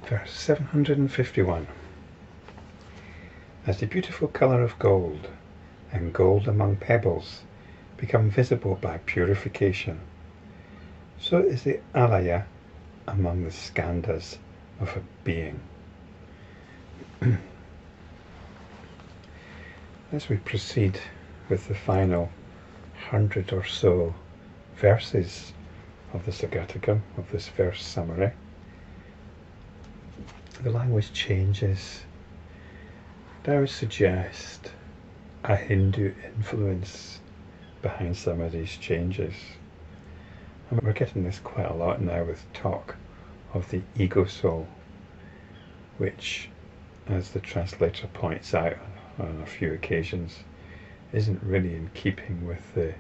Verse 751. As the beautiful colour of gold, and gold among pebbles, become visible by purification, so is the Alaya among the Skandhas of a being. As we proceed with the final 100 or so verses of the Sagatakam, of this verse summary, the language changes. And I would suggest a Hindu influence behind some of these changes. And we're getting this quite a lot now with talk of the ego soul, which, as the translator points out on a few occasions, isn't really in keeping with the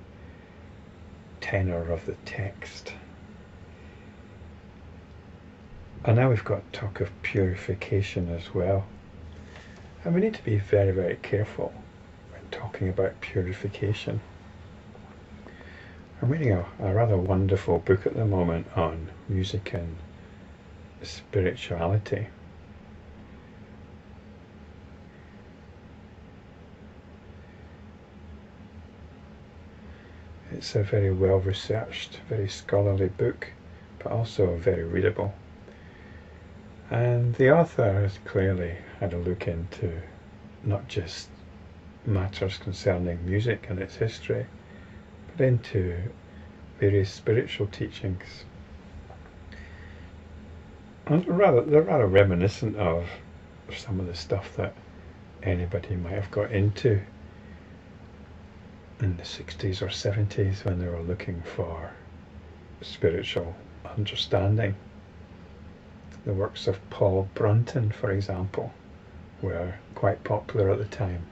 tenor of the text. And now we've got talk of purification as well. And we need to be very, very careful when talking about purification. I'm reading a rather wonderful book at the moment on music and spirituality. It's a very well researched, very scholarly book, but also very readable. And the author has clearly had a look into not just matters concerning music and its history, but into various spiritual teachings. And they're rather reminiscent of some of the stuff that anybody might have got into in the 60s or 70s when they were looking for spiritual understanding. The works of Paul Brunton, for example, were quite popular at the time.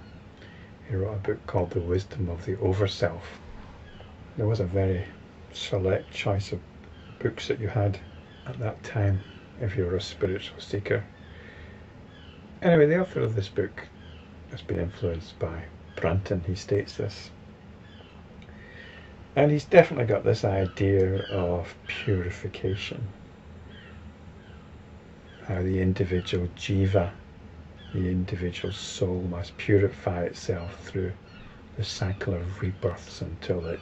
He wrote a book called The Wisdom of the Overself. There was a very select choice of books that you had at that time if you were a spiritual seeker. Anyway, the author of this book has been influenced by Brunton, he states this. And he's definitely got this idea of purification. How the individual jiva, the individual soul, must purify itself through the cycle of rebirths until it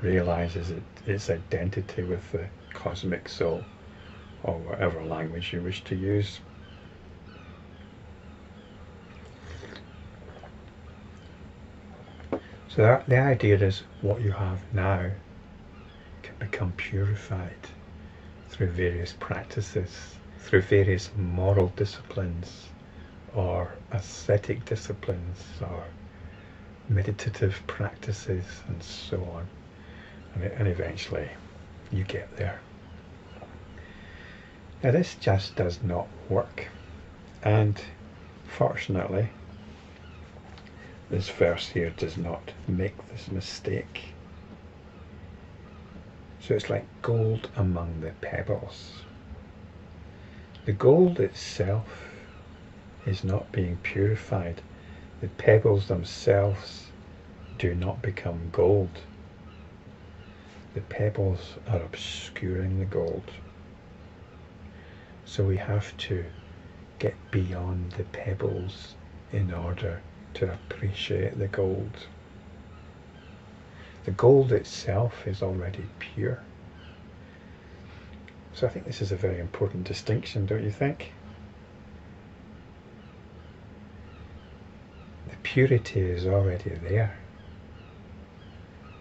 realizes its identity with the cosmic soul, or whatever language you wish to use. So the idea is what you have now can become purified through various practices, through various moral disciplines, or ascetic disciplines, or meditative practices, and so on. And eventually you get there. Now this just does not work. And fortunately, this verse here does not make this mistake. So it's like gold among the pebbles. The gold itself is not being purified. The pebbles themselves do not become gold. The pebbles are obscuring the gold. So we have to get beyond the pebbles in order to appreciate the gold. The gold itself is already pure. So I think this is a very important distinction, don't you think? The purity is already there.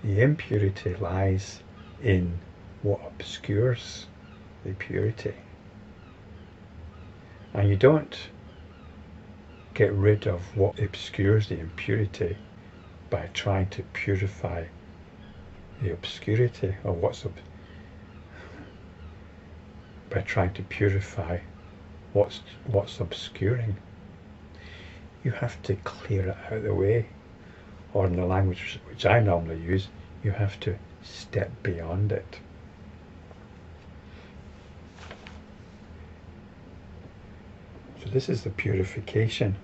The impurity lies in what obscures the purity. And you don't get rid of what obscures the impurity by trying to purify the obscurity, or by trying to purify what's obscuring. You have to clear it out of the way, or in the language which I normally use, you have to step beyond it. So this is the purification.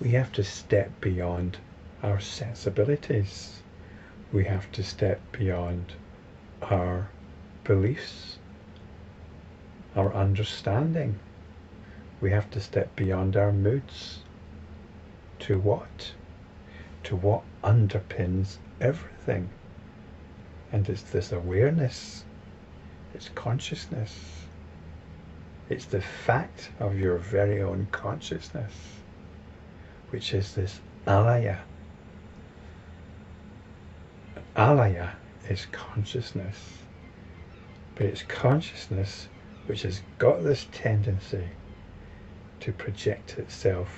We have to step beyond our sensibilities. We have to step beyond our beliefs. our understanding. We have to step beyond our moods to what? To what underpins everything. And it's this awareness, it's consciousness, it's the fact of your very own consciousness, which is this Alaya. Alaya is consciousness, but it's consciousness which has got this tendency to project itself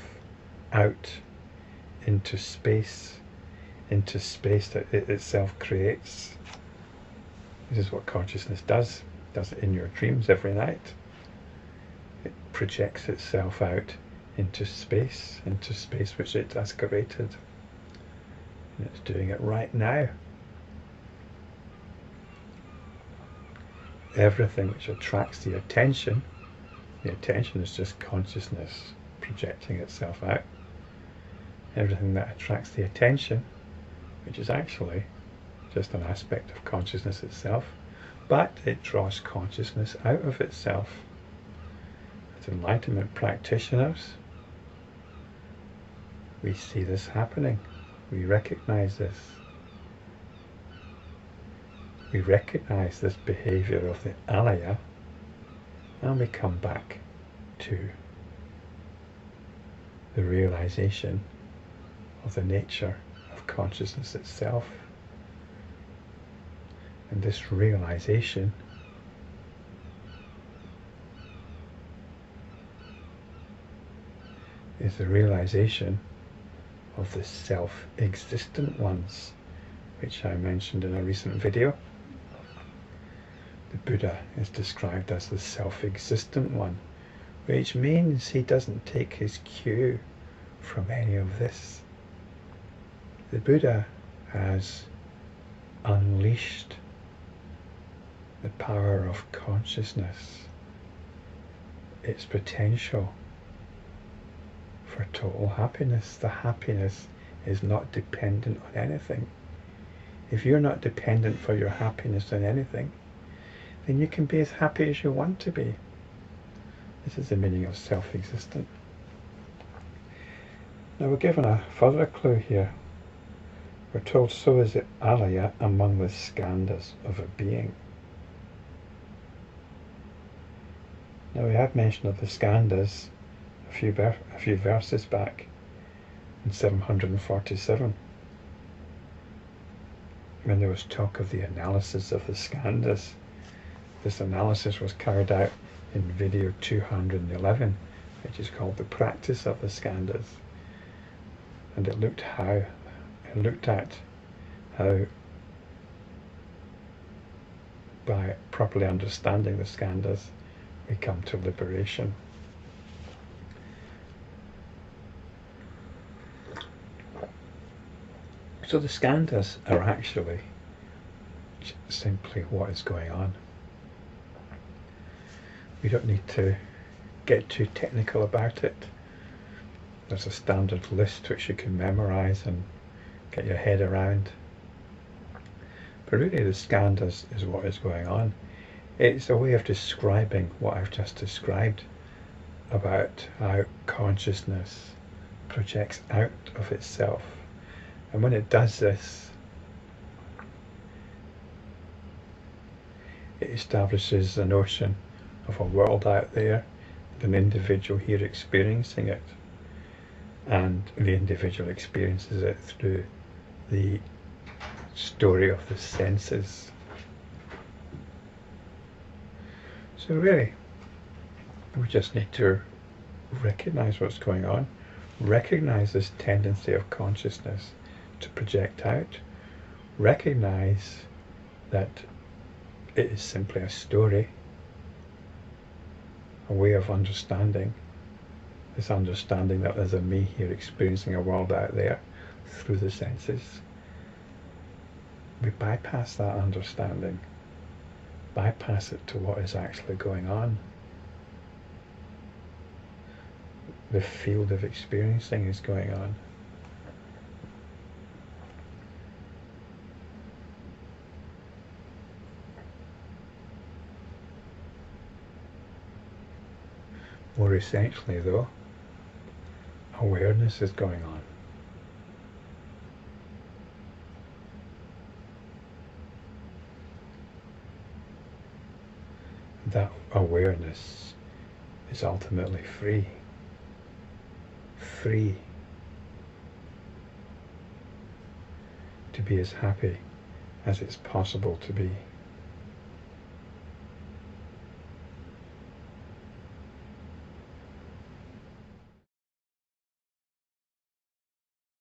out into space that it itself creates. This is what consciousness does. It does it in your dreams every night. It projects itself out into space which it has created. And it's doing it right now. Everything which attracts the attention is just consciousness projecting itself out. Everything that attracts the attention, which is actually just an aspect of consciousness itself, but it draws consciousness out of itself. As enlightenment practitioners, we see this happening. We recognize this. We recognize this behavior of the Alaya, and we come back to the realization of the nature of consciousness itself. And this realization is the realization of the self-existent ones, which I mentioned in a recent video. The Buddha is described as the self-existent one, which means he doesn't take his cue from any of this. The Buddha has unleashed the power of consciousness, its potential for total happiness. The happiness is not dependent on anything. If you're not dependent for your happiness on anything, then you can be as happy as you want to be. This is the meaning of self-existent. Now we're given a further clue here. We're told, so is the Alaya among the Skandhas of a being. Now we have mention of the Skandhas a few verses back in 747, when there was talk of the analysis of the Skandhas. This analysis was carried out in video 211, which is called the practice of the Skandhas, and it looked at how by properly understanding the Skandhas we come to liberation. So the Skandhas are actually simply what is going on. We don't need to get too technical about it. There's a standard list which you can memorize and get your head around. But really the Skandhas is what is going on. It's a way of describing what I've just described about how consciousness projects out of itself. And when it does this, it establishes the notion of a world out there, an individual here experiencing it, and the individual experiences it through the story of the senses. So really, we just need to recognize what's going on, recognize this tendency of consciousness to project out, recognize that it is simply a story, a way of understanding, this understanding that there's a me here experiencing a world out there through the senses. We bypass that understanding, bypass it to what is actually going on. The field of experiencing is going on. More essentially though, awareness is going on. That awareness is ultimately free. Free to be as happy as it's possible to be.